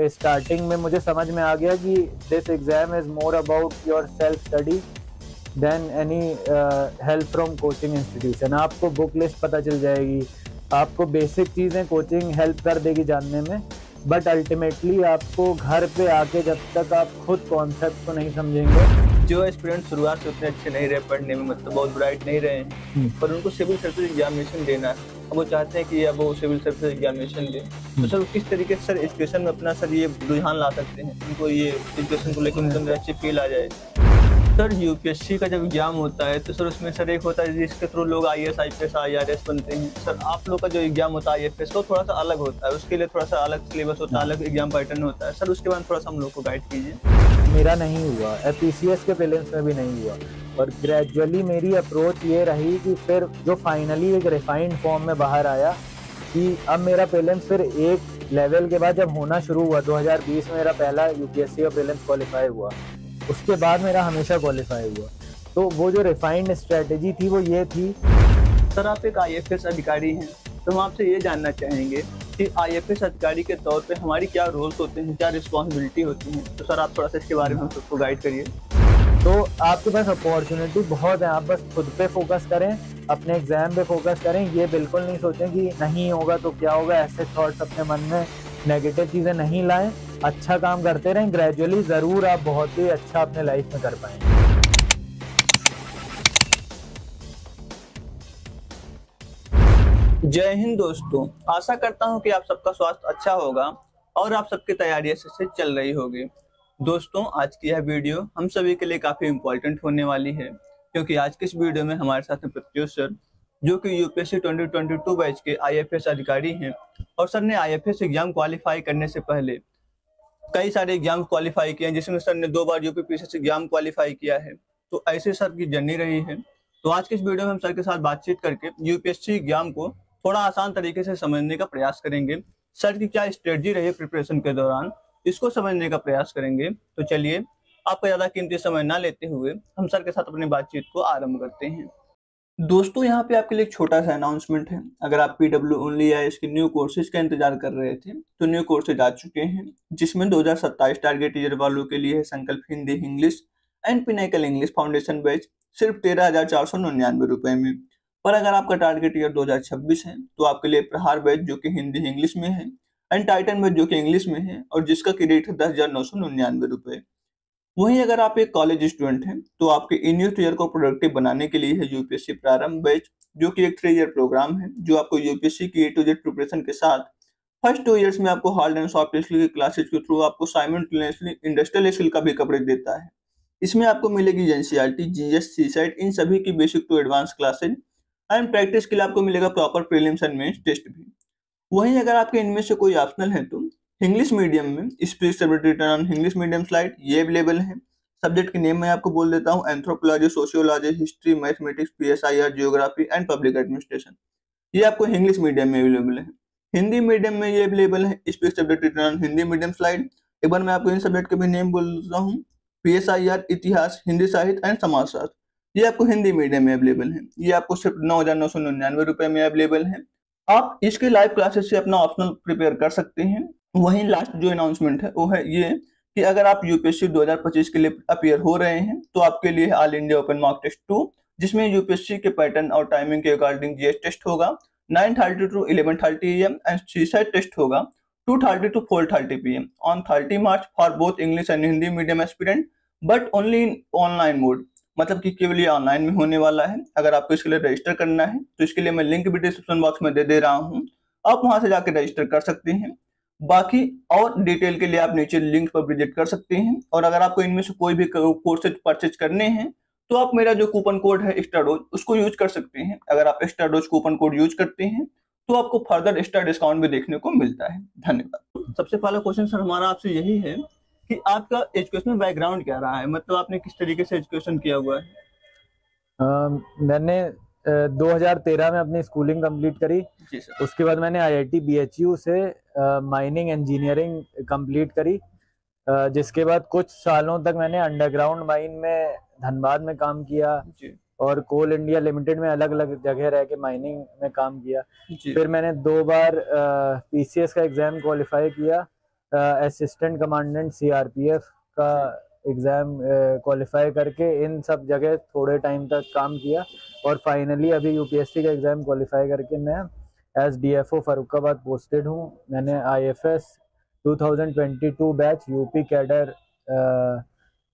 Starting में मुझे समझ में आ गया कि this exam is more about your self study than any help from coaching institution. आपको बुक लिस्ट पता चल जाएगी, आपको बेसिक चीज़ें कोचिंग हेल्प कर देगी जानने में, बट अल्टीमेटली आपको घर पे आके जब तक आप खुद कॉन्सेप्ट को नहीं समझेंगे। जो स्टूडेंट शुरुआत से उतने अच्छे नहीं रहे पढ़ने में, मतलब बहुत ब्राइट नहीं रहे हैं, पर उनको सिविल सर्विस एग्जामिनेशन देना है, अब वो चाहते हैं कि अब वो सिविल सर्विस एग्जामिनेशन दे, तो सर किस तरीके से सर एजुकेशन में अपना सर ये रुझान ला सकते हैं, उनको ये एजुकेशन को लेकर उनके अंदर अच्छी फील आ जाए। सर यूपीएससी का जब एग्जाम होता है तो सर उसमें सर एक होता है जिसके थ्रू लोग आईएएस आईपीएस आईआरएस बनते हैं। सर आप लोग का जो एग्जाम होता है आईएफएस का थोड़ा सा अलग होता है, उसके लिए थोड़ा सा अलग सिलेबस होता है, अलग एग्जाम पैटर्न होता है। सर उसके बाद थोड़ा सा हम लोग को गाइड कीजिए। मेरा नहीं हुआ, पीसीएस के प्रीलिम्स में भी नहीं हुआ, और ग्रेजुअली मेरी अप्रोच ये रही कि फिर जो फाइनली एक रिफाइंड फॉर्म में बाहर आया कि अब मेरा प्रीलिम्स फिर एक लेवल के बाद जब होना शुरू हुआ, 2020 में मेरा पहला यूपीएससी का प्रीलिम्स क्वालिफाई हुआ, उसके बाद मेरा हमेशा क्वालिफाई हुआ। तो वो जो रिफाइंड स्ट्रेटेजी थी वो ये थी। सर आप एक आईएफएस अधिकारी हैं, तो हम आपसे ये जानना चाहेंगे कि आईएफएस अधिकारी के तौर पे हमारी क्या रोल्स होते हैं, क्या रिस्पॉन्सिबिलिटी होती हैं, तो सर आप थोड़ा सा इसके बारे में हम सबको गाइड करिए। तो आपके पास अपॉर्चुनिटी बहुत है, आप बस खुद पे फोकस करें, अपने एग्जाम पे फोकस करें। ये बिल्कुल नहीं सोचें कि नहीं होगा तो क्या होगा, ऐसे थॉट्स अपने मन में नेगेटिव चीज़ें नहीं लाएं। अच्छा काम करते रहें, ग्रेजुअली ज़रूर आप बहुत ही अच्छा अपने लाइफ में कर पाएंगे। जय हिंद दोस्तों, आशा करता हूं कि आप सबका स्वास्थ्य अच्छा होगा और आप सबकी तैयारी अच्छे से चल रही होगी। दोस्तों आज की यह वीडियो हम सभी के लिए काफी इम्पोर्टेंट होने वाली है, क्योंकि आज की इस वीडियो में हमारे साथ हैं प्रत्युष सर, जो कि यूपीएससी 2022 बैच के आईएफएस अधिकारी हैं। और सर ने आईएफएस एग्जाम क्वालिफाई करने से पहले कई सारे एग्जाम क्वालिफाई किए हैं, जिसमें सर ने 2 बार यूपीपीसीएस एग्जाम क्वालिफाई किया है। तो ऐसे सर की जर्नी रही है। तो आज के इस वीडियो में हम सर के साथ बातचीत करके यूपीएससी एग्जाम को थोड़ा आसान तरीके से समझने का प्रयास करेंगे। सर की क्या स्ट्रेटजी रही है प्रिपरेशन के दौरान, इसको समझने का प्रयास करेंगे। तो चलिए आपका ज्यादा कीमती समय ना लेते हुए हम सर के साथ अपनी बातचीत को आरंभ करते हैं। दोस्तों यहाँ पे आपके लिए एक छोटा सा अनाउंसमेंट है। अगर आप पीडब्ल्यू ओनली या इसके न्यू कोर्सेज का इंतजार कर रहे थे तो न्यू कोर्सेज आ चुके हैं, जिसमें 2027 टारगेट ईयर वालों के लिए है संकल्प Hindi English and pinnacle English foundation batch सिर्फ 13,499 रुपए में। पर अगर आपका टारगेट ईयर 2026 है तो आपके लिए प्रहार बैच जो कि हिंदी इंग्लिश में है एंड टाइटन बैच जो कि इंग्लिश में है और जिसका क्रेडिट है 10,999 रुपए। वहीं अगर आप एक कॉलेज स्टूडेंट हैं तो आपके इन ईयर को प्रोडक्टिव बनाने के लिए है यूपीएससी प्रारंभ बैच, जो कि एक 3 ईयर प्रोग्राम है जो आपको यूपीएससी की ए टू जेड प्रिपरेशन के साथ फर्स्ट 2 इयर्स में आपको हार्ड एंड सॉफ्ट स्किल की क्लासेज के थ्रू आपको साइमल्टेनियसली इंडस्ट्रियल स्किल का भी कवरेज देता है। इसमें आपको मिलेगी एनसीईआरटी, जीएस, सीसेट, इन सभी की basic to advance classes and practice के लिए आपको मिलेगा proper prelims and mains test भी। वहीं अगर आपके इनमें से कोई ऑप्शनल है तो इंग्लिश मीडियम में speech ability return on English medium slide ये अवेलेबल है। सब्जेक्ट के नेम मैं आपको बोल देता हूँ: anthropology, sociology, history, mathematics, PSIR, geography and public administration. ये आपको इंग्लिश मीडियम में अवेलेबल है। हिंदी मीडियम में ये अवेलेबल है: speech ability return on Hindi medium slide. एक बार मैं आपको इन सब्जेक्ट के भी नेम बोल देता हूँ: पीएसआईआर, इतिहास, हिंदी साहित्य एंड समाजशास्त्र। ये आपको हिंदी मीडियम में अवेलेबल है। ये आपको सिर्फ 9,999 रुपए में अवेलेबल है। आप इसके लाइव क्लासेस से अपना ऑप्शनल प्रिपेयर कर सकते हैं। वहीं लास्ट जो अनाउंसमेंट है वो है ये कि अगर आप यूपीएससी 2025 के लिए अपीयर हो रहे हैं तो आपके लिए all India open mock test 2, जिसमें यूपीएससी के पैटर्न और टाइमिंग के अकॉर्डिंग जीएस टेस्ट होगा 9:30 to 11:30 AM and CSAT test होगा 2:30 to 4:30 PM on 30 March for both English and Hindi medium aspirant, but only in online mode, मतलब कि केवल ये ऑनलाइन में होने वाला है। अगर आपको इसके लिए रजिस्टर करना है तो इसके लिए मैं लिंक भी डिस्क्रिप्शन बॉक्स में दे दे रहा हूँ, आप वहां से जाकर रजिस्टर कर सकते हैं। बाकी और डिटेल के लिए आप नीचे लिंक पर विजिट कर सकते हैं। और अगर आपको इनमें से कोई भी कोर्सेज परचेज करने हैं तो आप मेरा जो कूपन कोड है एक्स्ट्रा डोज उसको यूज कर सकते हैं। अगर आप extra dose coupon code use करते हैं तो आपको फर्दर एक्स्ट्रा डिस्काउंट भी देखने को मिलता है। धन्यवाद। सबसे पहला क्वेश्चन सर हमारा आपसे यही है कि आपका एजुकेशनल बैकग्राउंड क्या रहा है, मतलब आपने किस तरीके से एजुकेशन किया हुआ है? मैंने 2013 में अपनी स्कूलिंग कंप्लीट करी। जी सर। उसके बाद मैंने आईआईटी बीएचयू से माइनिंग इंजीनियरिंग कंप्लीट करी, जिसके बाद कुछ सालों तक मैंने अंडरग्राउंड माइन में धनबाद में काम किया जी। और कोल इंडिया लिमिटेड में अलग अलग जगह रह के माइनिंग में काम किया। जी। फिर मैंने 2 बार पीसीएस का एग्जाम क्वालिफाई किया असिस्टेंट कमांडेंट सीआरपीएफ का एग्ज़ाम क्वालिफाई करके इन सब जगह थोड़े टाइम तक काम किया, और फाइनली अभी यूपीएससी का एग्ज़ाम क्वालिफाई करके मैं एज डीएफओ फर्रुखाबाद पोस्टेड हूँ। मैंने IFS 2022 batch UP cadre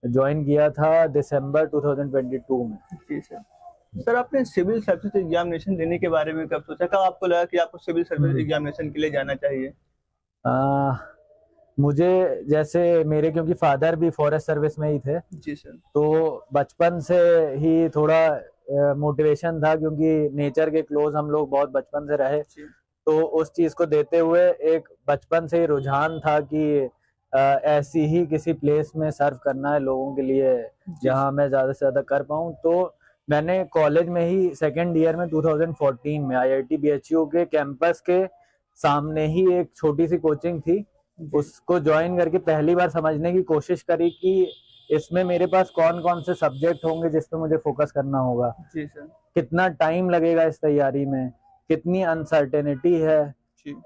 join किया था दिसंबर 2022 में। जी सर। सर, आपने सिविल सर्विस एग्जामिनेशन देने के बारे में कब सोचा, कब आपको लगा कि आपको सिविल सर्विस एग्जामिनेशन के लिए जाना चाहिए? मुझे जैसे मेरे क्योंकि फादर भी फॉरेस्ट सर्विस में ही थे। जी सर। तो बचपन से ही थोड़ा मोटिवेशन था, क्योंकि नेचर के क्लोज हम लोग बहुत बचपन से रहे। तो उस चीज को देते हुए एक बचपन से ही रुझान था कि ऐसी ही किसी प्लेस में सर्व करना है लोगों के लिए जहां मैं ज्यादा से ज्यादा कर पाऊं। तो मैंने कॉलेज में ही सेकेंड ईयर में 2014 में आईआईटी बीएचयू के कैंपस के सामने ही एक छोटी सी कोचिंग थी, उसको ज्वाइन करके पहली बार समझने की कोशिश करी कि इसमें मेरे पास कौन कौन से सब्जेक्ट होंगे जिस पे मुझे फोकस करना होगा। जी सर। कितना टाइम लगेगा इस तैयारी में, कितनी अनसर्टेनिटी है,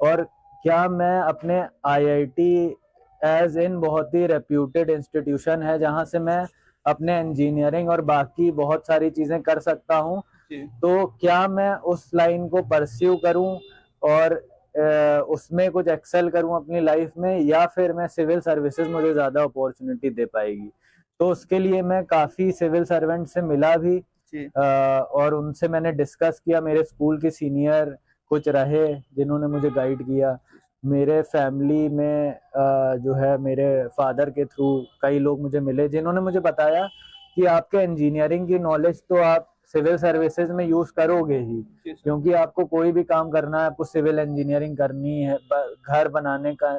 और क्या मैं अपने आईआईटी एज इन बहुत ही रेप्यूटेड इंस्टीट्यूशन है जहां से मैं अपने इंजीनियरिंग और बाकी बहुत सारी चीजें कर सकता हूं, तो क्या मैं उस लाइन को परस्यू करूं और उसमें कुछ एक्सेल करूं अपनी लाइफ में, या फिर मैं सिविल सर्विसेज मुझे ज्यादा अपॉर्चुनिटी दे पाएगी। तो उसके लिए मैं काफी सिविल सर्वेंट से मिला भी, और उनसे मैंने डिस्कस किया। मेरे स्कूल के सीनियर कुछ रहे जिन्होंने मुझे गाइड किया। मेरे फैमिली में जो है मेरे फादर के थ्रू कई लोग मुझे मिले जिन्होंने मुझे बताया कि आपके इंजीनियरिंग की नॉलेज तो आप सिविल सर्विसेज में यूज करोगे ही, क्योंकि आपको कोई भी काम करना है आपको सिविल इंजीनियरिंग करनी है। घर बनाने का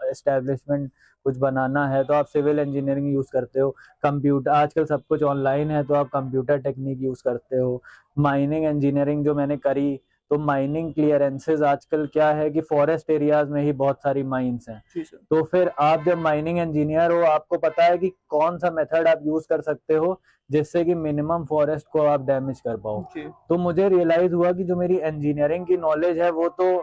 एस्टेब्लिशमेंट कुछ बनाना है तो आप सिविल इंजीनियरिंग यूज करते हो। कंप्यूटर आजकल सब कुछ ऑनलाइन है तो आप कंप्यूटर टेक्निक यूज करते हो। माइनिंग इंजीनियरिंग जो मैंने करी, तो माइनिंग क्लियरेंसेज आजकल क्या है कि फॉरेस्ट एरियाज में ही बहुत सारी माइंस हैं। तो फिर आप जब माइनिंग इंजीनियर हो, आपको पता है कि कौन सा मेथड आप यूज कर सकते हो जिससे कि मिनिमम फॉरेस्ट को आप डैमेज कर पाओ। तो मुझे रियलाइज हुआ कि जो मेरी इंजीनियरिंग की नॉलेज है वो तो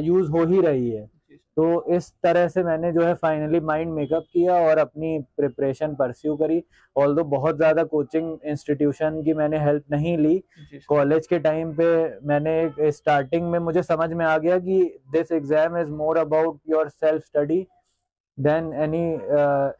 यूज हो ही रही है। तो इस तरह से मैंने जो है फाइनली माइंड मेकअप किया और अपनी प्रिपरेशन परस्यू करी। ऑल्दो बहुत ज्यादा कोचिंग इंस्टीट्यूशन की मैंने हेल्प नहीं ली। कॉलेज के टाइम पे मैंने एक स्टार्टिंग में मुझे समझ में आ गया कि this exam is more about your self study than any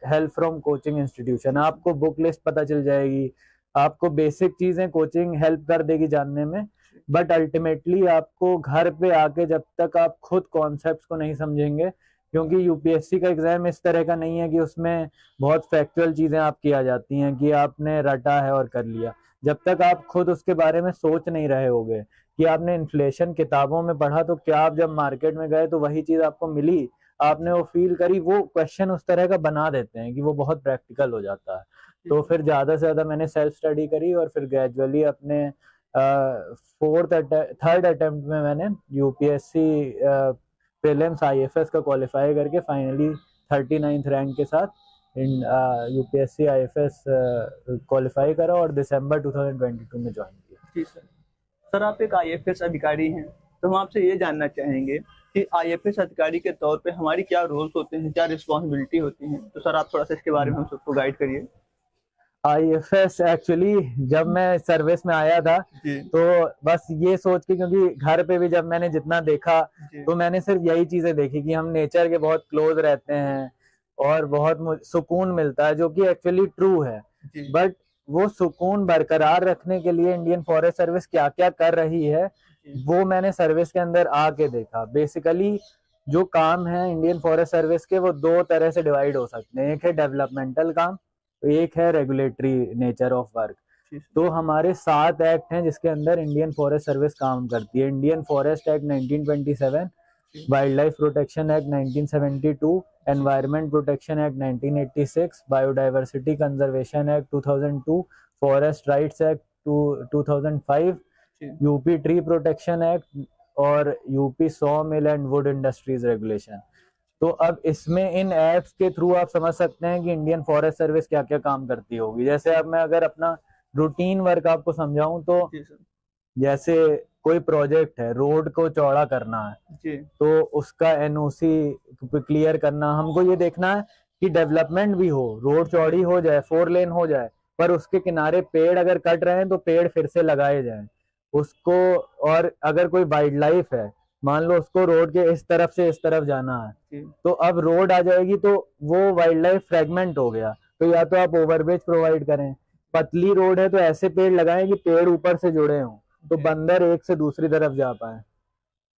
help from coaching institution. आपको बुक लिस्ट पता चल जाएगी, आपको बेसिक चीजें कोचिंग हेल्प कर देगी जानने में, बट अल्टीमेटली आपको घर पे आके जब तक आप खुद कॉन्सेप्ट्स को नहीं समझेंगे, क्योंकि यूपीएससी का एग्जाम इस तरह का नहीं है कि उसमें बहुत फैक्चुअल चीजें आपकी आ जाती हैं कि आपने रटा है और कर लिया। जब तक आप खुद उसके बारे में सोच नहीं रहे होगे कि आपने इन्फ्लेशन किताबों में पढ़ा तो क्या आप जब मार्केट में गए तो वही चीज आपको मिली, आपने वो फील करी, वो क्वेश्चन उस तरह का बना देते हैं कि वो बहुत प्रैक्टिकल हो जाता है। तो फिर ज्यादा से ज्यादा मैंने सेल्फ स्टडी करी और फिर ग्रेजुअली अपने थर्ड अटेम्प्ट में मैंने यूपीएससी प्रीलिम्स आईएफएस का क्वालिफाई करके फाइनली 39th रैंक के साथ इन यूपीएससी आईएफएस क्वालिफाई करा और दिसंबर 2022 में ज्वाइन किया। जी सर। सर, आप एक आईएफएस अधिकारी हैं, तो हम आपसे ये जानना चाहेंगे कि आईएफएस अधिकारी के तौर पे हमारी क्या रोल्स होते हैं, क्या रिस्पॉन्सिबिलिटी होती हैं। तो सर आप थोड़ा सा इसके बारे में हम सबको गाइड करिए। आईएफएस एक्चुअली जब मैं सर्विस में आया था तो बस ये सोच के, क्योंकि घर पे भी जब मैंने जितना देखा तो मैंने सिर्फ यही चीजें देखी कि हम नेचर के बहुत क्लोज रहते हैं और बहुत सुकून मिलता है, जो कि एक्चुअली ट्रू है। बट वो सुकून बरकरार रखने के लिए इंडियन फॉरेस्ट सर्विस क्या क्या कर रही है वो मैंने सर्विस के अंदर आके देखा। बेसिकली जो काम है इंडियन फॉरेस्ट सर्विस के वो दो तरह से डिवाइड हो सकते हैं। एक है डेवलपमेंटल काम, एक है रेगुलेटरी नेचर ऑफ वर्क। तो हमारे 7 एक्ट हैं जिसके अंदर इंडियन फॉरेस्ट सर्विस काम करती है। Indian forest act 1927, wild life protection act 1972, environment protection act 1986, biodiversity conservation act 2002, forest rights act 2005, UP tree protection act और UP saw mill and wood industries regulation. तो अब इसमें इन एक्ट्स के through आप समझ सकते हैं कि इंडियन फॉरेस्ट सर्विस क्या क्या काम करती होगी। जैसे अब मैं अगर अपना रूटीन वर्क आपको समझाऊं तो जैसे कोई प्रोजेक्ट है, रोड को चौड़ा करना है जी तो उसका एनओसी क्लियर करना, हमको ये देखना है कि डेवलपमेंट भी हो, रोड चौड़ी हो जाए, 4 लेन हो जाए, पर उसके किनारे पेड़ अगर कट रहे हैं तो पेड़ फिर से लगाए जाएं उसको। और अगर कोई वाइल्ड लाइफ है, मान लो उसको रोड के इस तरफ से इस तरफ जाना है, जी तो अब रोड आ जाएगी तो वो वाइल्ड लाइफ फ्रेगमेंट हो गया, तो या तो आप ओवरब्रिज प्रोवाइड करें, पतली रोड है तो ऐसे पेड़ लगाएं कि पेड़ ऊपर से जुड़े हों तो जी बंदर एक से दूसरी तरफ जा पाए।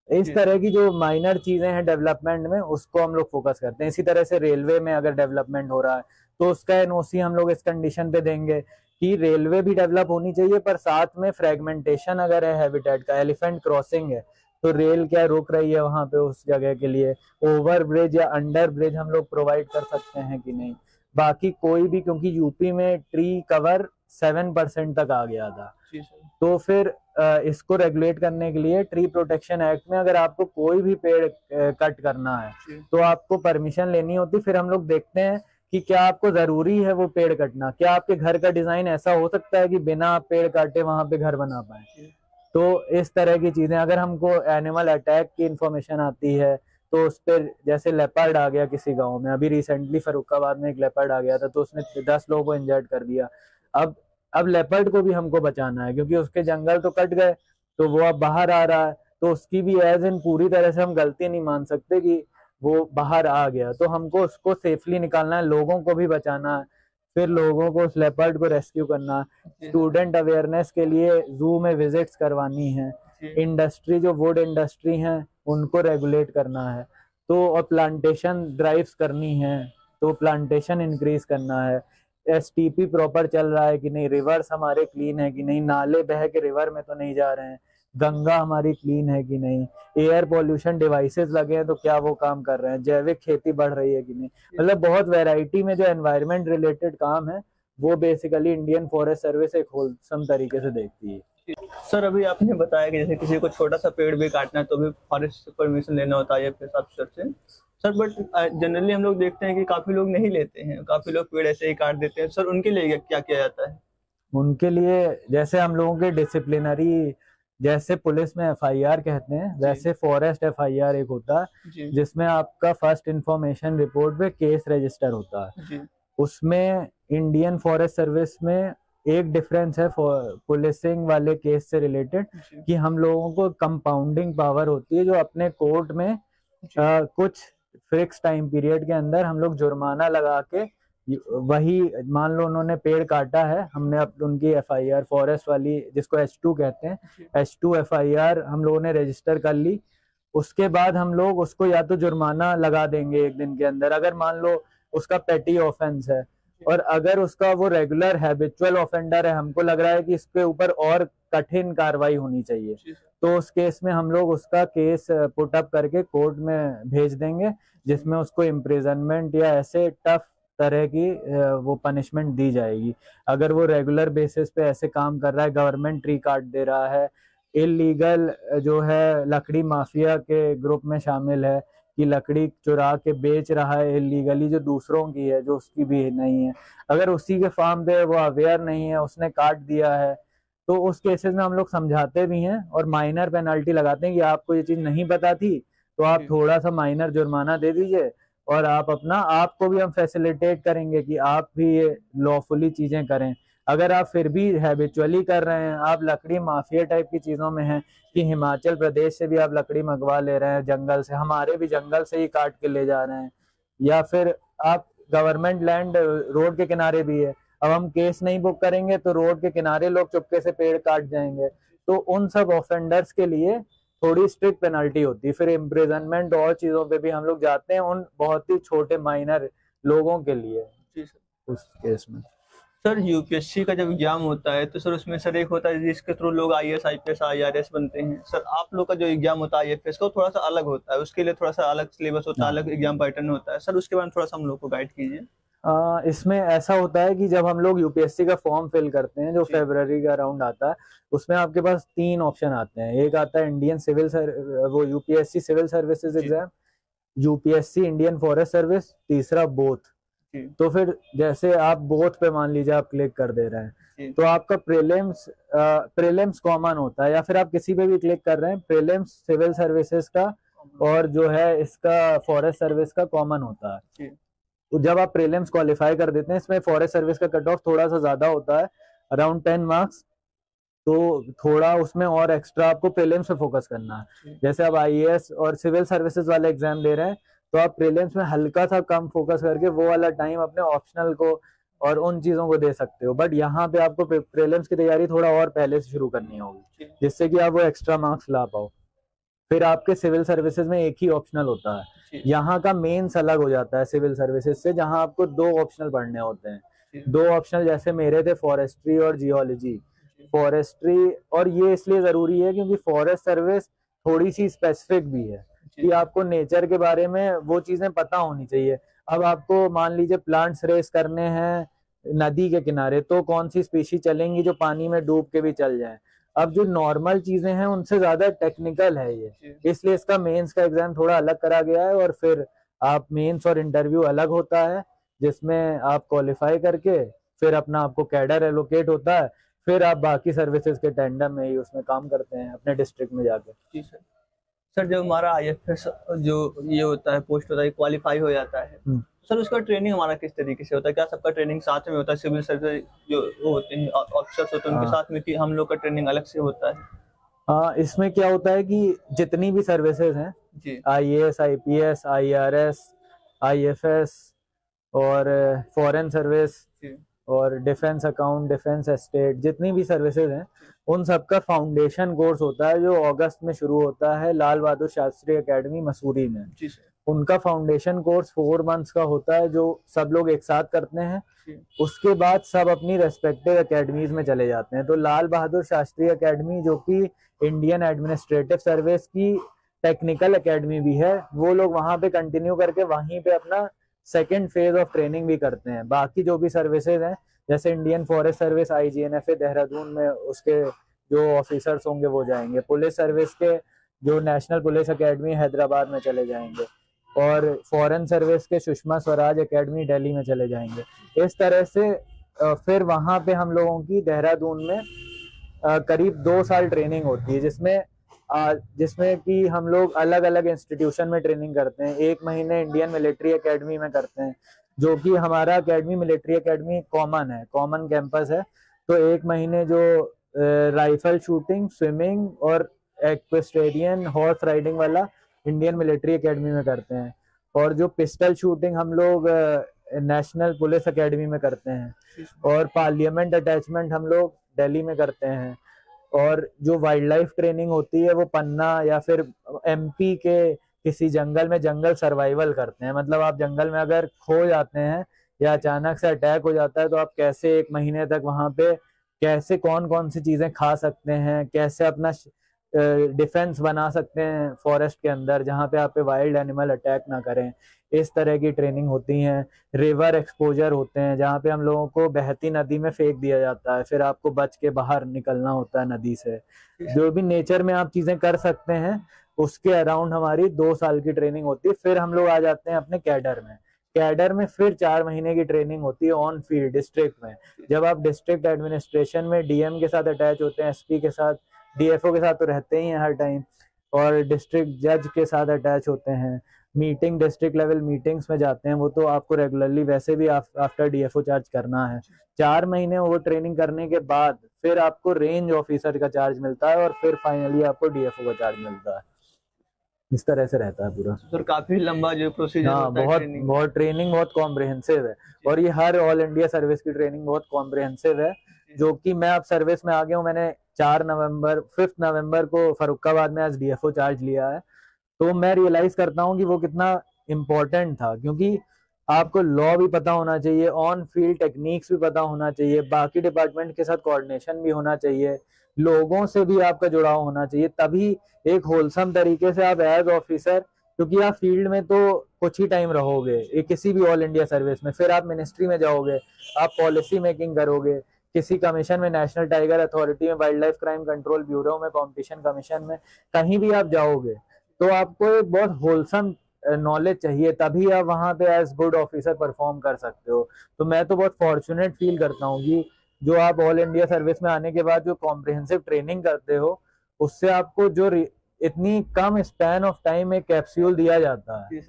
इस जी तरह की जो माइनर चीजें हैं डेवलपमेंट में, उसको हम लोग फोकस करते हैं। इसी तरह से रेलवे में अगर डेवलपमेंट हो रहा है तो उसका एनओसी हम लोग इस कंडीशन पे देंगे कि रेलवे भी डेवलप होनी चाहिए, पर साथ में फ्रेगमेंटेशन अगर है हैबिटेट का, एलिफेंट क्रॉसिंग है तो रेल क्या रुक रही है वहां पे उस जगह के लिए, ओवर ब्रिज या अंडर ब्रिज हम लोग प्रोवाइड कर सकते हैं कि नहीं। बाकी कोई भी, क्योंकि यूपी में ट्री कवर 7% तक आ गया था, जी सर तो फिर इसको रेगुलेट करने के लिए ट्री प्रोटेक्शन एक्ट में अगर आपको कोई भी पेड़ कट करना है जी तो आपको परमिशन लेनी होती। फिर हम लोग देखते हैं कि क्या आपको जरूरी है वो पेड़ कटना, क्या आपके घर का डिजाइन ऐसा हो सकता है कि बिना पेड़ काटे वहां पे घर बना पाए। जी तो इस तरह की चीजें, अगर हमको एनिमल अटैक की इंफॉर्मेशन आती है तो उस पर, जैसे लेपर्ड आ गया किसी गांव में, अभी रिसेंटली फरुखाबाद में एक लेपर्ड आ गया था तो उसने 10 लोगों को इंजर्ड कर दिया। अब अब लेपर्ड को भी हमको बचाना है क्योंकि उसके जंगल तो कट गए, तो वो अब बाहर आ रहा है, तो उसकी भी एज इन पूरी तरह से हम गलती नहीं मान सकते कि वो बाहर आ गया, तो हमको उसको सेफली निकालना है, लोगों को भी बचाना है, फिर लोगों को उस लेपर्ड को रेस्क्यू करना है। जी स्टूडेंट अवेयरनेस के लिए जू में विजिट्स करवानी है, जी इंडस्ट्री जो वुड इंडस्ट्री है उनको रेगुलेट करना है, तो और प्लांटेशन ड्राइव्स करनी है, तो प्लांटेशन इंक्रीज करना है। एसटीपी प्रॉपर चल रहा है कि नहीं, रिवर्स हमारे क्लीन है कि नहीं, नाले बह के रिवर में तो नहीं जा रहे हैं, गंगा हमारी क्लीन है कि नहीं, एयर पॉल्यूशन डिवाइसेस लगे हैं तो क्या वो काम कर रहे हैं, जैविक खेती बढ़ रही है कि नहीं। मतलब बहुत वैरायटी में जो एनवायरमेंट रिलेटेड काम है वो बेसिकली इंडियन फॉरेस्ट सर्विस एक होलसम तरीके से देखती है। सर अभी आपने बताया कि जैसे किसी को छोटा सा पेड़ भी काटना है तो भी फॉरेस्ट से परमिशन लेना होता है फिर ऑफिसर से। सर बट जनरली हम लोग देखते हैं कि काफी लोग नहीं लेते हैं, काफी लोग पेड़ ऐसे ही काट देते हैं। सर उनके लिए क्या किया जाता है? उनके लिए जैसे हम लोगों के डिसिप्लिनरी, जैसे पुलिस में एफआईआर कहते हैं जी वैसे फॉरेस्ट एफआईआर एक होता है जी जिसमें आपका फर्स्ट इंफॉर्मेशन रिपोर्ट पे केस रजिस्टर होता है। जी उसमें इंडियन फॉरेस्ट सर्विस में एक डिफरेंस है पुलिसिंग वाले केस से रिलेटेड, जी कि हम लोगों को कंपाउंडिंग पावर होती है जो अपने कोर्ट में जी कुछ फिक्स टाइम पीरियड के अंदर हम लोग जुर्माना लगा के, वही मान लो उन्होंने पेड़ काटा है, हमने अब उनकी एफआईआर फॉरेस्ट वाली जिसको H2 कहते हैं, जी H2 एफआईआर हम लोगों ने रजिस्टर कर ली। उसके बाद हम लोग उसको या तो जुर्माना लगा देंगे 1 दिन के अंदर, अगर मान लो उसका पेटी ऑफेंस है, और अगर उसका वो रेगुलर हैबिचुअल ऑफेंडर है, हमको लग रहा है कि इसके ऊपर और कठिन कार्रवाई होनी चाहिए, जी सर तो उस केस में हम लोग उसका केस पुट अप करके कोर्ट में भेज देंगे, जिसमें उसको इम्प्रिजनमेंट या ऐसे टफ तरह की वो पनिशमेंट दी जाएगी। अगर वो रेगुलर बेसिस पे ऐसे काम कर रहा है, गवर्नमेंट ट्री काट दे रहा है, इलीगल जो है लकड़ी माफिया के ग्रुप में शामिल है कि लकड़ी चुरा के बेच रहा है इलीगली जो दूसरों की है, जो उसकी भी नहीं है, अगर उसी के फार्म पे वो अवेयर नहीं है, उसने काट दिया है, तो उस केसेस में हम लोग समझाते भी हैं और माइनर पेनल्टी लगाते हैं कि आपको ये चीज नहीं पता थी तो आप जी थोड़ा सा माइनर जुर्माना दे दीजिए, और आप अपना, आपको भी हम फैसिलिटेट करेंगे कि आप भी ये लॉफुली चीजें करें। अगर आप फिर भी हैबिचुअली कर रहे हैं, आप लकड़ी माफिया टाइप की चीजों में हैं कि हिमाचल प्रदेश से भी आप लकड़ी मंगवा ले रहे हैं, जंगल से, हमारे भी जंगल से ही काट के ले जा रहे हैं, या फिर आप गवर्नमेंट लैंड रोड के किनारे भी है, अब हम केस नहीं बुक करेंगे तो रोड के किनारे लोग चुपके से पेड़ काट जाएंगे, तो उन सब ऑफेंडर्स के लिए थोड़ी स्ट्रिक्ट पेनल्टी होती है। फिर इम्प्रिजनमेंट और चीजों पे भी हम लोग जाते हैं उन बहुत ही छोटे माइनर लोगों के लिए जी सर। उस केस में। सर यूपीएससी का जब एग्जाम होता है तो सर उसमें सर एक होता है जिसके थ्रू लोग आईएएस आईपीएस आईआरएस बनते हैं। सर आप लोग का जो एग्जाम होता है आईएफएस का थोड़ा सा अलग होता है, उसके लिए थोड़ा सा अलग सिलेबस होता है, अलग एग्जाम पैटर्न होता है। सर उसके बारे में थोड़ा सा हम लोग को गाइड कीजिए। इसमें ऐसा होता है कि जब हम लोग यूपीएससी का फॉर्म फिल करते हैं जो जी फरवरी का अराउंड आता है, उसमें आपके पास 3 ऑप्शन आते हैं। एक आता है इंडियन सिविल वो यूपीएससी सिविल सर्विसेज जी exam, UPSC Indian forest service, तीसरा बोथ। जी, तो फिर जैसे आप बोथ पे मान लीजिए आप क्लिक कर दे रहे हैं, जी, तो आपका प्रीलिम्स कॉमन होता है, या फिर आप किसी पे भी क्लिक कर रहे हैं, प्रीलिम्स सिविल सर्विसेज का और जो है इसका फॉरेस्ट सर्विस का कॉमन होता है। जी, तो जब आप प्रीलिम्स क्वालिफाई कर देते हैं, इसमें फॉरेस्ट सर्विस का कट ऑफ थोड़ा सा ज्यादा होता है, अराउंड 10 मार्क्स, तो थोड़ा उसमें और एक्स्ट्रा आपको प्रीलिम्स पे फोकस करना है। जी, जैसे आप आईएएस और सिविल सर्विसेज वाले एग्जाम दे रहे हैं, तो आप प्रीलिम्स में हल्का सा कम फोकस करके वो वाला टाइम अपने ऑप्शनल को और उन चीजों को दे सकते हो, बट यहाँ पे आपको प्रीलिम्स की तैयारी थोड़ा और पहले से शुरू करनी होगी, जी, जिससे कि आप वो एक्स्ट्रा मार्क्स ला पाओ। फिर आपके सिविल सर्विसेज में एक ही ऑप्शनल होता है, जी, यहाँ का मेंस अलग हो जाता है सिविल सर्विसेज से, जहाँ आपको 2 ऑप्शनल पढ़ने होते हैं। जी, 2 ऑप्शनल जैसे मेरे थे, फॉरेस्ट्री और जियोलॉजी। जी, फॉरेस्ट्री, और ये इसलिए जरूरी है क्योंकि फॉरेस्ट सर्विस थोड़ी सी स्पेसिफिक भी है जी, कि आपको नेचर के बारे में वो चीजें पता होनी चाहिए। अब आपको मान लीजिए प्लांट्स रेस करने हैं नदी के किनारे, तो कौन सी स्पीशी चलेंगी जो पानी में डूब के भी चल जाए। अब जो नॉर्मल चीजें हैं उनसे ज्यादा टेक्निकल है ये, जी, इसलिए इसका मेंस का एग्जाम थोड़ा अलग करा गया है, और फिर आप मेंस और इंटरव्यू अलग होता है, जिसमें आप क्वालिफाई करके फिर अपना आपको कैडर एलोकेट होता है, फिर आप बाकी सर्विसेज के टेंडम में ही उसमें काम करते हैं अपने डिस्ट्रिक्ट में जाके। जी सर। सर जब हमारा आईएफएस जो ये होता है, पोस्ट होता है, क्वालिफाई हो जाता है, सर उसका ट्रेनिंग हमारा किस तरीके से होता है? क्या सबका ट्रेनिंग साथ में होता है? सिविल सर्विस जो वो होते हैं ऑफिसर्स होते हैं उनके हाँ साथ में, कि हम लोग का ट्रेनिंग अलग से होता है? हाँ, इसमें क्या होता है कि जितनी भी सर्विसेज हैं, जी, आईएएस, आईपीएस, आईआरएस, आईएफएस और फॉरेन सर्विस जी, और डिफेंस अकाउंट, डिफेंस एस्टेट, जितनी भी सर्विसेज हैं, जी, उन सबका फाउंडेशन कोर्स होता है जो अगस्त में शुरू होता है लाल बहादुर शास्त्री एकेडमी मसूरी में। जी सर, उनका फाउंडेशन कोर्स 4 मंथ्स का होता है जो सब लोग एक साथ करते हैं। जी, उसके बाद सब अपनी रेस्पेक्टिव एकेडमीज में चले जाते हैं। तो लाल बहादुर शास्त्री एकेडमी, जो कि इंडियन एडमिनिस्ट्रेटिव सर्विस की टेक्निकल एकेडमी भी है, वो लोग वहां पे कंटिन्यू करके वहीं पे अपना सेकेंड फेज ऑफ ट्रेनिंग भी करते हैं। बाकी जो भी सर्विसेज हैं, जैसे इंडियन फॉरेस्ट सर्विस आईजीएनएफए देहरादून में, उसके जो ऑफिसर्स होंगे वो जाएंगे। पुलिस सर्विस के जो नेशनल पुलिस एकेडमी हैदराबाद में चले जाएंगे, और फॉरेन सर्विस के सुषमा स्वराज एकेडमी दिल्ली में चले जाएंगे। इस तरह से फिर वहां पे हम लोगों की देहरादून में करीब 2 साल ट्रेनिंग होती है, जिसमें कि हम लोग अलग अलग इंस्टीट्यूशन में ट्रेनिंग करते हैं। 1 महीने इंडियन मिलिट्री एकेडमी में करते हैं, जो कि हमारा एकेडमी मिलिट्री एकेडमी कॉमन है, कॉमन कैंपस है। तो 1 महीने जो राइफल शूटिंग, स्विमिंग और एक्वेस्टेरियन हॉर्स राइडिंग वाला इंडियन मिलिट्री एकेडमी में करते हैं, और जो पिस्टल शूटिंग हम लोग नेशनल पुलिस एकेडमी में करते हैं, जी सर, और पार्लियामेंट अटैचमेंट हम लोग दिल्ली में करते हैं। और जो वाइल्ड लाइफ ट्रेनिंग होती है वो पन्ना या फिर एमपी के किसी जंगल में जंगल सर्वाइवल करते हैं। मतलब आप जंगल में अगर खो जाते हैं या अचानक से अटैक हो जाता है, तो आप कैसे 1 महीने तक वहां पे कैसे कौन कौन सी चीजें खा सकते हैं, कैसे अपना डिफेंस बना सकते हैं फॉरेस्ट के अंदर, जहाँ पे आप पे वाइल्ड एनिमल अटैक ना करें, इस तरह की ट्रेनिंग होती है। रिवर एक्सपोजर होते हैं, जहाँ पे हम लोगों को बहती नदी में फेंक दिया जाता है, फिर आपको बच के बाहर निकलना होता है नदी से। जो भी नेचर में आप चीजें कर सकते हैं, उसके अराउंड हमारी 2 साल की ट्रेनिंग होती है। फिर हम लोग आ जाते हैं अपने कैडर में। कैडर में फिर 4 महीने की ट्रेनिंग होती है ऑन फील्ड डिस्ट्रिक्ट में। जब आप डिस्ट्रिक्ट एडमिनिस्ट्रेशन में डीएम के साथ अटैच होते हैं, एसपी के साथ, डीएफओ के साथ तो रहते ही हैं हर टाइम, और डिस्ट्रिक्ट जज के साथ अटैच होते हैं। मीटिंग, डिस्ट्रिक्ट लेवल मीटिंग्स में जाते हैं, वो तो आपको रेगुलरली वैसे भी आफ्टर डीएफओ चार्ज करना है। 4 महीने वो ट्रेनिंग करने के बाद फिर आपको रेंज ऑफिसर का चार्ज मिलता है, और फिर फाइनली आपको डीएफओ का चार्ज मिलता है। इस तरह से रहता है पूरा। सर काफी लंबा जो प्रोसीजर हाँ, होता है बहुत ट्रेनिंग। बहुत ट्रेनिंग बहुत कॉम्प्रिहेंसिव है, और ये हर ऑल इंडिया सर्विस की ट्रेनिंग बहुत कॉम्प्रिहेंसिव है। जो कि मैं अब सर्विस में आ गया हूँ, मैंने 5 नवंबर को फरुखाबाद में आज डीएफओ चार्ज लिया है। तो मैं रियलाइज करता हूँ कि वो कितना इम्पोर्टेंट था, क्योंकि आपको लॉ भी पता होना चाहिए, ऑन फील्ड टेक्निक्स भी पता होना चाहिए, बाकी डिपार्टमेंट के साथ कोऑर्डिनेशन भी होना चाहिए, लोगों से भी आपका जुड़ाव होना चाहिए, तभी एक होलसम तरीके से आप एज ऑफिसर, क्योंकि आप फील्ड में तो कुछ ही टाइम रहोगे किसी भी ऑल इंडिया सर्विस में, फिर आप मिनिस्ट्री में जाओगे, आप पॉलिसी मेकिंग करोगे, किसी कमीशन में, नेशनल टाइगर अथॉरिटी में, wild life crime control bureau में, कॉम्पिटिशन कमीशन में, कहीं भी आप जाओगे, तो आपको एक बहुत होलसम नॉलेज चाहिए, तभी आप वहाँ पे एज गुड ऑफिसर परफॉर्म कर सकते हो। तो मैं तो बहुत फॉर्चुनेट फील करता हूँ कि जो आप ऑल इंडिया सर्विस में आने के बाद जो कॉम्प्रिहेंसिव ट्रेनिंग करते हो, उससे आपको जो इतनी कम स्पैन ऑफ टाइम में कैप्सूल दिया जाता है,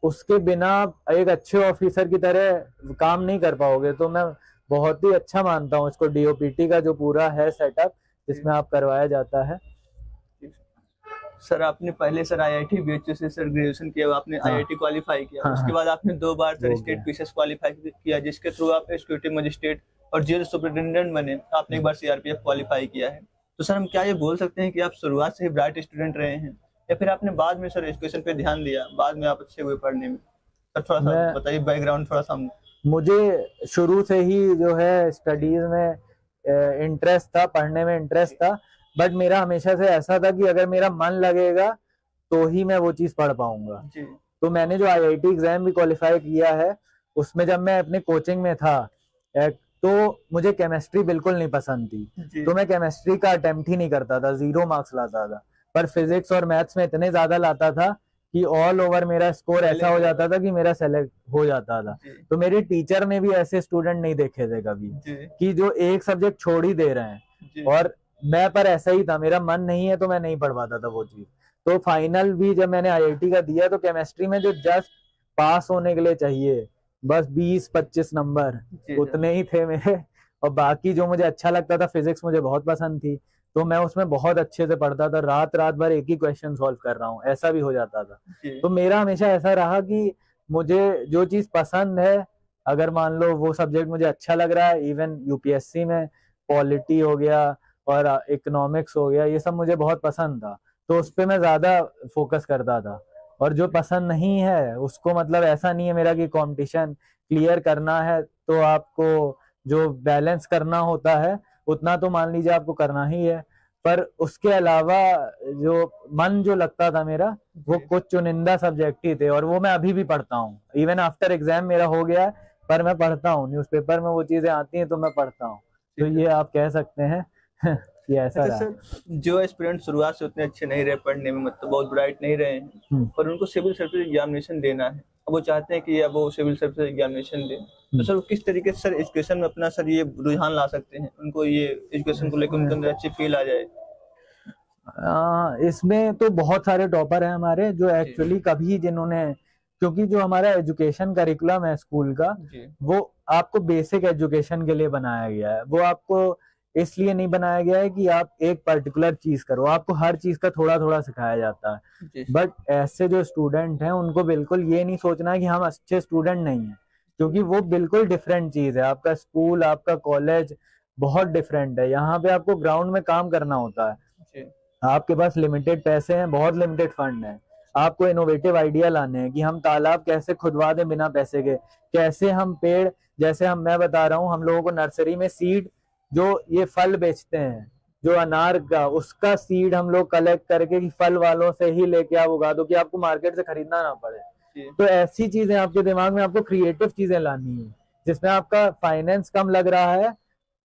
उसके बिना आप एक अच्छे ऑफिसर की तरह काम नहीं कर पाओगे। तो मैं बहुत ही अच्छा मानता हूँ इसको, डीओपीटी का जो पूरा है सेटअप जिसमें आप करवाया जाता है। सर आपने पहले सर आईआईटी बीएचयू से सर ग्रेजुएशन किया, आपने आईआईटी क्वालिफाई किया, उसके बाद आपने 2 बार सर स्टेट पीसीएस क्वालिफाई किया, जिसके थ्रू आप सिक्योरिटी मजिस्ट्रेट और जेल सुपरिटेंडेंट बने। आपने एक बार सीआरपीएफ क्वालिफाई किया है। तो सर हम क्या ये बोल सकते हैं कि आप शुरुआत से ही ब्राइट स्टूडेंट रहे हैं, या फिर आपने बाद में सर एजुकेशन पे ध्यान दिया, बाद में आप अच्छे हुए पढ़ने में? सर थोड़ा सा बताइए बैकग्राउंड थोड़ा सा। मुझे शुरू से ही जो है स्टडीज में इंटरेस्ट था, पढ़ने में इंटरेस्ट था, बट मेरा हमेशा से ऐसा था कि अगर मेरा मन लगेगा तो ही मैं वो चीज पढ़ पाऊंगा। तो मैंने जो आईआईटी एग्जाम भी क्वालिफाई किया है, उसमें जब मैं अपने कोचिंग में था तो मुझे केमिस्ट्री बिल्कुल नहीं पसंद थी, तो मैं केमिस्ट्री का अटेम्प्ट ही नहीं करता था, 0 मार्क्स लाता था। पर फिजिक्स और मैथ्स में इतने ज्यादा लाता था कि ऑल ओवर मेरा स्कोर ऐसा हो जाता था कि मेरा सेलेक्ट हो जाता था। तो मेरे टीचर ने भी ऐसे स्टूडेंट नहीं देखे थे कभी कि जो एक सब्जेक्ट छोड़ ही दे रहे हैं, और मैं पर ऐसा ही था, मेरा मन नहीं है तो मैं नहीं पढ़ पाता था वो चीज। तो फाइनल भी जब मैंने आईआईटी का दिया तो केमिस्ट्री में जो जस्ट पास होने के लिए चाहिए बस 20-25 नंबर उतने ही थे मेरे, और बाकी जो मुझे अच्छा लगता था, फिजिक्स मुझे बहुत पसंद थी, तो मैं उसमें बहुत अच्छे से पढ़ता था, रात रात भर एक ही क्वेश्चन सॉल्व कर रहा हूँ, ऐसा भी हो जाता था। तो मेरा हमेशा ऐसा रहा कि मुझे जो चीज पसंद है, अगर मान लो वो सब्जेक्ट मुझे अच्छा लग रहा है, इवन यूपीएससी में पॉलिटी हो गया और इकोनॉमिक्स हो गया, ये सब मुझे बहुत पसंद था, तो उस पर मैं ज्यादा फोकस करता था। और जो पसंद नहीं है उसको, मतलब ऐसा नहीं है मेरा कि कंपटीशन क्लियर करना है तो आपको जो बैलेंस करना होता है उतना तो मान लीजिए आपको करना ही है, पर उसके अलावा जो मन जो लगता था मेरा, वो कुछ चुनिंदा सब्जेक्ट ही थे, और वो मैं अभी भी पढ़ता हूँ। इवन आफ्टर एग्जाम मेरा हो गया है, पर मैं पढ़ता हूँ, न्यूज़पेपर में वो चीजें आती हैं तो मैं पढ़ता हूँ। तो ये आप कह सकते हैं कि ऐसा रहा। सर जो स्टूडेंट शुरुआत से उतने अच्छे नहीं रहे पढ़ने में, मतलब बहुत ब्राइट नहीं रहे हैं, पर उनको सिविल सर्विस एग्जामिनेशन देना है, अब वो चाहते हैं कि अब वो सिविल सर्विस एग्जामिनेशन दे, तो सर किस तरीके से सर एजुकेशन में अपना सर ये रुझान ला सकते हैं, उनको ये एजुकेशन को लेकर उनके अंदर अच्छी फील आ जाए? इसमें तो बहुत सारे टॉपर हैं हमारे जो एक्चुअली कभी जिन्होंने, क्योंकि जो हमारा एजुकेशन करिकुलम है स्कूल का, वो आपको बेसिक एजुकेशन के लिए बनाया गया है, वो आपको इसलिए नहीं बनाया गया है कि आप एक पर्टिकुलर चीज करो, आपको हर चीज का थोड़ा थोड़ा सिखाया जाता है। बट ऐसे जो स्टूडेंट हैं उनको बिल्कुल ये नहीं सोचना है कि हम अच्छे स्टूडेंट नहीं हैं, क्योंकि वो बिल्कुल डिफरेंट चीज है। आपका स्कूल, आपका कॉलेज बहुत डिफरेंट है, यहाँ पे आपको ग्राउंड में काम करना होता है, आपके पास लिमिटेड पैसे हैं, बहुत लिमिटेड फंड है, आपको इनोवेटिव आइडिया लाने हैं कि हम तालाब कैसे खुदवा दें बिना पैसे के, कैसे हम पेड़, जैसे मैं बता रहा हूँ, हम लोगों को नर्सरी में सीड, जो ये फल बेचते हैं, जो अनार का, उसका सीड हम लोग कलेक्ट करके कि फल वालों से ही लेके आप उगा दो, कि आपको मार्केट से खरीदना ना पड़े। तो ऐसी चीजें आपके दिमाग में, आपको क्रिएटिव चीजें लानी है, जिसमें आपका फाइनेंस कम लग रहा है,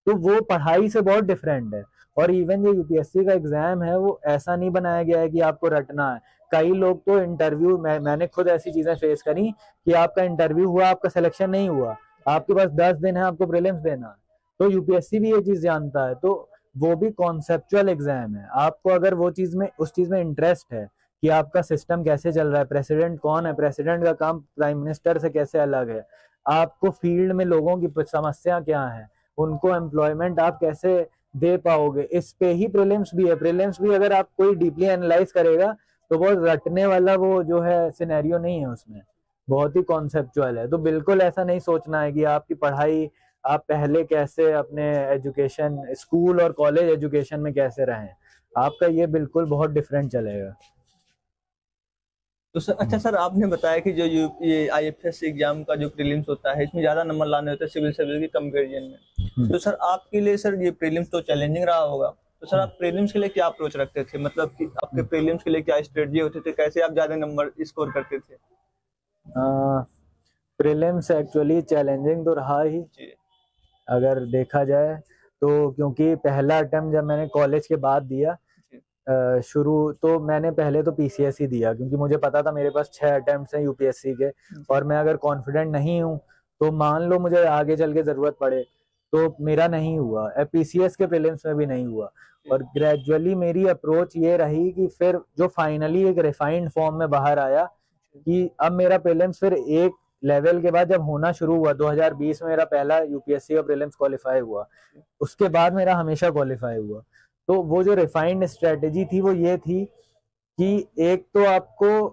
तो वो पढ़ाई से बहुत डिफरेंट है। और इवन जो यूपीएससी का एग्जाम है, वो ऐसा नहीं बनाया गया है कि आपको रटना है। कई लोग तो इंटरव्यू में, मैंने खुद ऐसी चीजें फेस करी कि आपका इंटरव्यू हुआ, आपका सिलेक्शन नहीं हुआ, आपके पास 10 दिन है, आपको प्रीलिम्स देना है। तो यूपीएससी भी ये चीज जानता है, तो वो भी कॉन्सेप्चुअल एग्जाम है। आपको अगर वो चीज में, उस चीज में इंटरेस्ट है कि आपका सिस्टम कैसे चल रहा है, प्रेसिडेंट कौन है, प्रेसिडेंट का काम प्राइम मिनिस्टर से कैसे अलग है, आपको फील्ड में लोगों की समस्या क्या है, उनको एम्प्लॉयमेंट आप कैसे दे पाओगे, इस पे ही प्रीलिम्स भी है। प्रीलिम्स भी अगर आप कोई डीपली एनालाइज करेगा तो वो रटने वाला वो जो है सिनेरियो नहीं है, उसमें बहुत ही कॉन्सेप्चुअल है। तो बिल्कुल ऐसा नहीं सोचना है कि आपकी पढ़ाई, आप पहले कैसे अपने एजुकेशन, स्कूल और कॉलेज एजुकेशन में कैसे रहें, आपका ये बिल्कुल बहुत डिफरेंट चलेगा। तो सर अच्छा सर, आपने बताया कि जो ये आईएफएस एग्जाम का जो प्रीलिम्स होता है, इसमें ज्यादा नंबर लाने होते हैं सिविल सर्विस के कंपैरिजन में, तो सर आपके लिए सर ये प्रीलिम्स तो चैलेंजिंग रहा होगा, तो सर आप प्रीलिम्स के लिए क्या अप्रोच रखते थे, मतलब कि आपके प्रीलिम्स के लिए क्या स्ट्रेटजी होते थे, कैसे आप ज्यादा नंबर स्कोर करते थे? प्रीलिम्स एक्चुअली चैलेंजिंग तो रहा ही अगर देखा जाए तो, क्योंकि पहला अटेम्प्ट जब मैंने कॉलेज के बाद दिया, शुरू तो मैंने पहले तो पीसीएस ही दिया, क्योंकि मुझे पता था मेरे पास 6 अटेम्प्ट्स हैं यूपीएससी के, और मैं अगर कॉन्फिडेंट नहीं हूँ तो मान लो मुझे आगे चल के जरूरत पड़े, तो मेरा नहीं हुआ। पीसीएस के प्रीलिम्स में भी नहीं हुआ। और ग्रेजुअली मेरी अप्रोच ये रही कि फिर जो फाइनली एक रिफाइंड फॉर्म में बाहर आया कि अब मेरा प्रीलिम्स फिर एक लेवल के बाद जब होना शुरू हुआ, 2020 में मेरा पहला यूपीएससी का प्रीलिम्स क्वालिफाई हुआ, उसके बाद मेरा हमेशा क्वालिफाई हुआ। तो वो जो रिफाइंड स्ट्रेटेजी थी वो ये थी कि एक तो आपको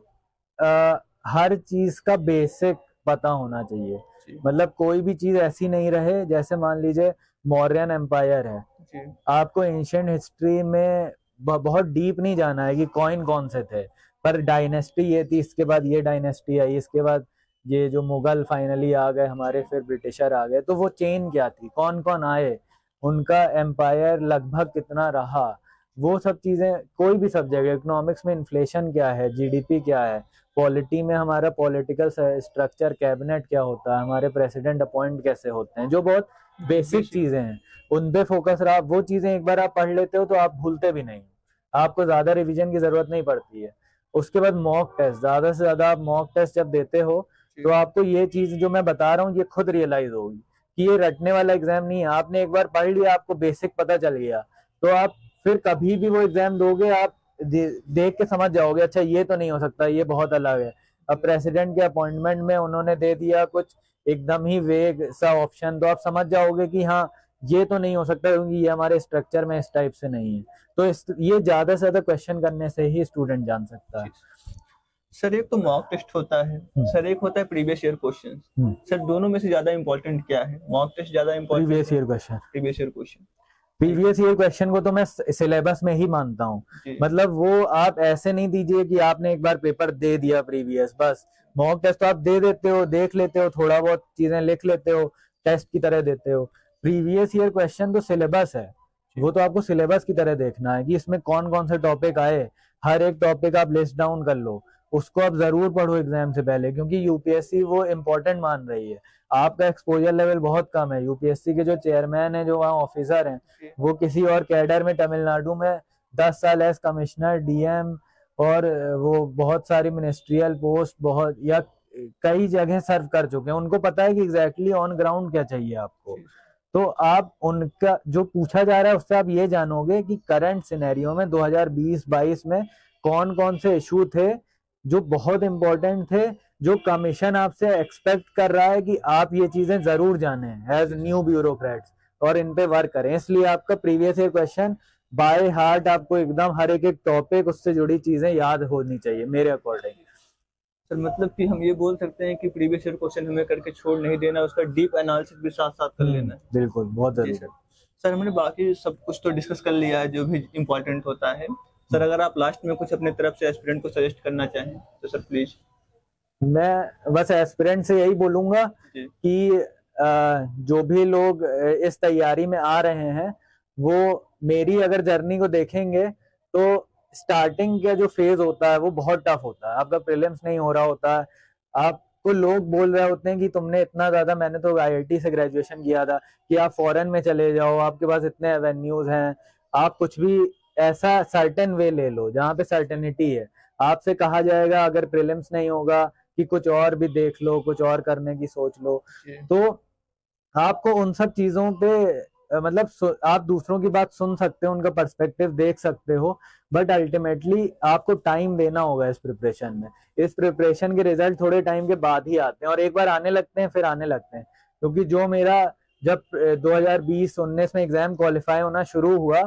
हर चीज का बेसिक पता होना चाहिए। मतलब कोई भी चीज ऐसी नहीं रहे, जैसे मान लीजिए मौर्यन एम्पायर है, आपको एंशिएंट हिस्ट्री में बहुत डीप नहीं जाना है कि कॉइन कौन से थे, पर डायनेस्टी ये थी, इसके बाद ये डायनेस्टी आई, इसके बाद ये जो मुगल फाइनली आ गए हमारे, फिर ब्रिटिशर आ गए, तो वो चेन क्या थी, कौन कौन आए, उनका एम्पायर लगभग कितना रहा, वो सब चीजें। कोई भी सब्जेक्ट, इकोनॉमिक्स में इन्फ्लेशन क्या है, जीडीपी क्या है, पॉलिटी में हमारा पॉलिटिकल स्ट्रक्चर, कैबिनेट क्या होता है, हमारे प्रेसिडेंट अपॉइंट कैसे होते हैं, जो बहुत बेसिक चीजें हैं, उन पे फोकस रहा। वो चीजें एक बार आप पढ़ लेते हो तो आप भूलते भी नहीं, आपको ज्यादा रिवीजन की जरूरत नहीं पड़ती है। उसके बाद मॉक टेस्ट, ज्यादा से ज्यादा आप मॉक टेस्ट जब देते हो तो आपको ये चीज जो मैं बता रहा हूँ ये खुद रियलाइज होगी कि ये रटने वाला एग्जाम नहीं है। आपने एक बार पढ़ लिया, आपको बेसिक पता चल गया, तो आप फिर कभी भी वो एग्जाम दोगे, आप देख के समझ जाओगे अच्छा ये तो नहीं हो सकता, ये बहुत अलग है। अब प्रेसिडेंट के अपॉइंटमेंट में उन्होंने दे दिया कुछ एकदम ही वेग सा ऑप्शन, तो आप समझ जाओगे कि हाँ ये तो नहीं हो सकता, क्योंकि ये हमारे स्ट्रक्चर में इस टाइप से नहीं है। तो ये ज्यादा से ज्यादा क्वेश्चन करने से ही स्टूडेंट जान सकता है। सर एक तो मॉक टेस्ट होता है, सर एक होता है प्रीवियस ईयर क्वेश्चन, सर दोनों में से ज्यादा इंपॉर्टेंट क्या है? मॉक टेस्ट ज्यादा important? Previous year question. Previous year question, previous year question को तो मैं सिलेबस में ही मानता हूँ। मतलब वो आप ऐसे नहीं दीजिए कि आपने एक बार पेपर दे दिया प्रीवियस, बस मॉक टेस्ट तो आप दे देते हो, देख लेते हो, थोड़ा बहुत चीजें लिख लेते हो, टेस्ट की तरह देते हो। प्रीवियस ईयर क्वेश्चन तो सिलेबस है, वो तो आपको सिलेबस की तरह देखना है कि इसमें कौन कौन से टॉपिक आए, हर एक टॉपिक आप लिस्ट डाउन कर लो, उसको आप जरूर पढ़ो एग्जाम से पहले, क्योंकि यूपीएससी वो इम्पोर्टेंट मान रही है। आपका एक्सपोजर लेवल बहुत कम है। यूपीएससी के जो चेयरमैन है, जो वहाँ ऑफिसर हैं, वो किसी और कैडर में तमिलनाडु में 10 साल एज कमिश्नर, डीएम, और वो बहुत सारी मिनिस्ट्रियल पोस्ट बहुत या कई जगह सर्व कर चुके हैं। उनको पता है कि एग्जैक्टली ऑन ग्राउंड क्या चाहिए आपको। तो आप उनका जो पूछा जा रहा है उससे आप ये जानोगे कि करंट सिनेरियो में 2020-22 में कौन कौन से इशू थे जो बहुत इंपॉर्टेंट थे, जो कमीशन आपसे एक्सपेक्ट कर रहा है कि आप ये चीजें जरूर जाने एज न्यू ब्यूरोक्रेट्स और इन पे वर्क करें। इसलिए आपका previous year question by heart आपको एकदम हर एक टॉपिक उससे जुड़ी चीजें याद होनी चाहिए मेरे अकॉर्डिंग। सर मतलब कि हम ये बोल सकते हैं कि प्रीवियस ईयर क्वेश्चन हमें करके छोड़ नहीं देना, उसका डीप एनालिसिस भी साथ साथ कर लेना है। बिल्कुल, बहुत जरूरी है। सर हमने बाकी सब कुछ तो डिस्कस कर लिया है जो भी इम्पोर्टेंट होता है। सर अगर आप लास्ट में कुछ अपने तरफ से एस्पिरेंट को सजेस्ट करना चाहें तो सर प्लीज। मैं बस एस्पिरेंट से यही बोलूंगा कि जो भी लोग इस तैयारी में आ रहे हैं वो मेरी अगर जर्नी को देखेंगे तो स्टार्टिंग का जो फेज होता है वो बहुत टफ होता है। आपका प्रीलिम्स नहीं हो रहा होता है, आपको लोग बोल रहे होते हैं कि तुमने इतना ज्यादा, मैंने तो आईआईटी से ग्रेजुएशन किया था, कि आप फॉरेन में चले जाओ, आपके पास इतने एवेन्यूज हैं, आप कुछ भी ऐसा सर्टेन वे ले लो जहाँ पे सर्टेनिटी है। आपसे कहा जाएगा अगर प्रीलिम्स नहीं होगा कि कुछ और भी देख लो, कुछ और करने की सोच लो। तो आपको उन सब चीजों पे मतलब आप दूसरों की बात सुन सकते हो, उनका पर्सपेक्टिव देख सकते हो, बट अल्टीमेटली आपको टाइम देना होगा इस प्रिपरेशन में। इस प्रिपरेशन के रिजल्ट थोड़े टाइम के बाद ही आते हैं, और एक बार आने लगते हैं फिर आने लगते हैं। क्योंकि जो मेरा जब 2020-19 में एग्जाम क्वालिफाई होना शुरू हुआ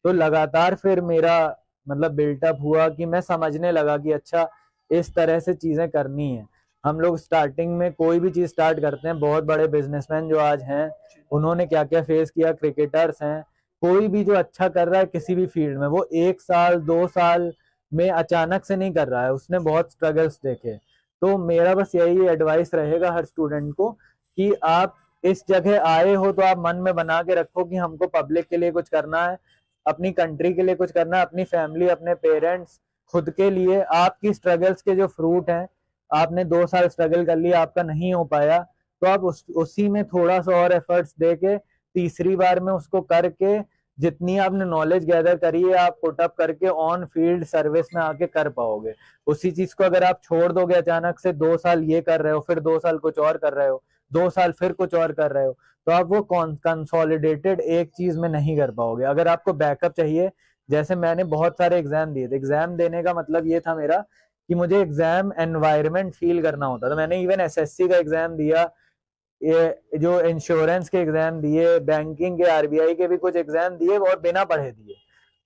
तो लगातार फिर मेरा मतलब बिल्टअप हुआ कि मैं समझने लगा कि अच्छा इस तरह से चीजें करनी है। हम लोग स्टार्टिंग में कोई भी चीज स्टार्ट करते हैं, बहुत बड़े बिजनेसमैन जो आज हैं उन्होंने क्या क्या फेस किया, क्रिकेटर्स हैं, कोई भी जो अच्छा कर रहा है किसी भी फील्ड में, वो 1 साल 2 साल में अचानक से नहीं कर रहा है, उसने बहुत स्ट्रगल्स देखे। तो मेरा बस यही एडवाइस रहेगा हर स्टूडेंट को कि आप इस जगह आए हो तो आप मन में बना के रखो कि हमको पब्लिक के लिए कुछ करना है, अपनी कंट्री के लिए कुछ करना है, अपनी फैमिली, अपने पेरेंट्स, खुद के लिए। आपकी स्ट्रगल्स के जो फ्रूट हैं, आपने 2 साल स्ट्रगल कर लिया, आपका नहीं हो पाया, तो आप उसी में थोड़ा सा और एफर्ट्स दे के तीसरी बार में उसको करके जितनी आपने नॉलेज गैदर करी है आप पुट अप करके ऑन फील्ड सर्विस में आके कर पाओगे। उसी चीज को अगर आप छोड़ दोगे, अचानक से 2 साल ये कर रहे हो, फिर 2 साल कुछ और कर रहे हो, 2 साल फिर कुछ और कर रहे हो, तो आप वो कंसोलिडेटेड एक चीज में नहीं कर पाओगे। अगर आपको बैकअप चाहिए, जैसे मैंने बहुत सारे एग्जाम दिए थे, एग्जाम देने का मतलब ये था मेरा कि मुझे एग्जाम एनवायरनमेंट फील करना होता था। मैंने इवन एसएससी का एग्जाम दिया, ये जो इंश्योरेंस के एग्जाम दिए, बैंकिंग के, आरबीआई के भी कुछ एग्जाम दिए और बिना पढ़े दिए।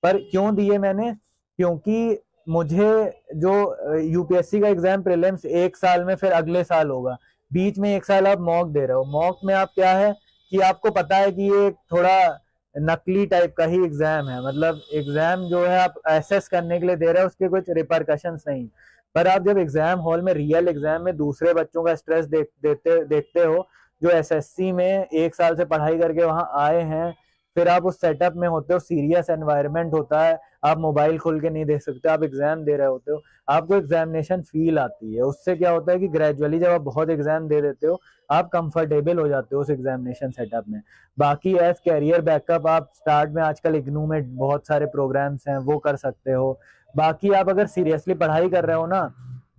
पर क्यों दिए मैंने? क्योंकि मुझे जो यूपीएससी का एग्जाम प्रीलिम्स 1 साल में, फिर अगले साल होगा, बीच में 1 साल आप मॉक दे रहे हो। मॉक में आप क्या है कि आपको पता है कि ये थोड़ा नकली टाइप का ही एग्जाम है, मतलब एग्जाम जो है आप एसेस करने के लिए दे रहे हो, उसके कुछ रिपरकशंस नहीं। पर आप जब एग्जाम हॉल में, रियल एग्जाम में दूसरे बच्चों का स्ट्रेस देखते हो जो एसएससी में 1 साल से पढ़ाई करके वहां आए हैं, फिर आप उस सेटअप में होते हो, सीरियस एनवायरनमेंट होता है, आप मोबाइल खोल के नहीं देख सकते, आप एग्जाम दे रहे होते हो, आपको एग्जामिनेशन फील आती है। उससे क्या होता है कि ग्रेजुअली जब आप बहुत एग्जाम दे देते हो, आप कंफर्टेबल हो जाते हो उस एग्जामिनेशन सेटअप में। बाकी एज कैरियर बैकअप आप स्टार्ट में, आजकल इग्नू में बहुत सारे प्रोग्राम्स हैं, वो कर सकते हो। बाकी आप अगर सीरियसली पढ़ाई कर रहे हो ना,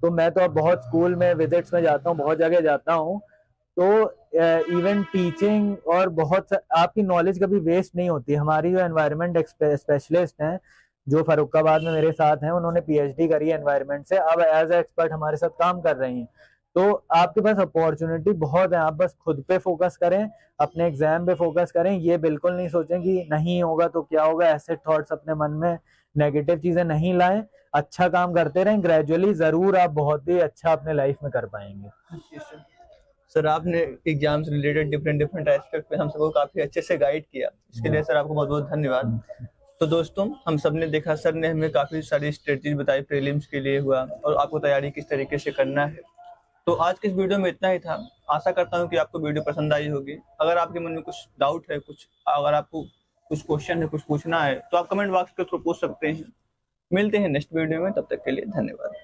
तो मैं तो अब बहुत स्कूल में विजिट्स में जाता हूँ, बहुत जगह जाता हूँ, तो इवन टीचिंग और बहुत आपकी नॉलेज कभी वेस्ट नहीं होती। हमारी जो एनवायरनमेंट स्पेशलिस्ट हैं जो फरुखाबाद में मेरे साथ हैं, उन्होंने पीएचडी करी है एनवायरनमेंट से, अब एज ए एक्सपर्ट हमारे साथ काम कर रही हैं। तो आपके पास अपॉर्चुनिटी बहुत है, आप बस खुद पे फोकस करें, अपने एग्जाम पे फोकस करें। ये बिल्कुल नहीं सोचें कि नहीं होगा तो क्या होगा, ऐसे थॉट्स अपने मन में नेगेटिव चीजें नहीं लाएं, अच्छा काम करते रहें, ग्रेजुअली जरूर आप बहुत ही अच्छा अपने लाइफ में कर पाएंगे। सर आपने एग्जाम से रिलेटेड डिफरेंट एस्पेक्ट पे हम सबको काफी अच्छे से गाइड किया, इसके लिए सर आपको बहुत बहुत धन्यवाद। तो दोस्तों, हम सब ने देखा, सर ने हमें काफी सारी स्ट्रेटजीज बताई प्रीलिम्स के लिए हुआ, और आपको तैयारी किस तरीके से करना है। तो आज के इस वीडियो में इतना ही था। आशा करता हूँ कि आपको वीडियो पसंद आई होगी। अगर आपके मन में कुछ डाउट है, अगर आपको कुछ क्वेश्चन है, कुछ पूछना है, तो आप कमेंट बॉक्स के थ्रू पूछ सकते हैं। मिलते हैं नेक्स्ट वीडियो में, तब तक के लिए धन्यवाद।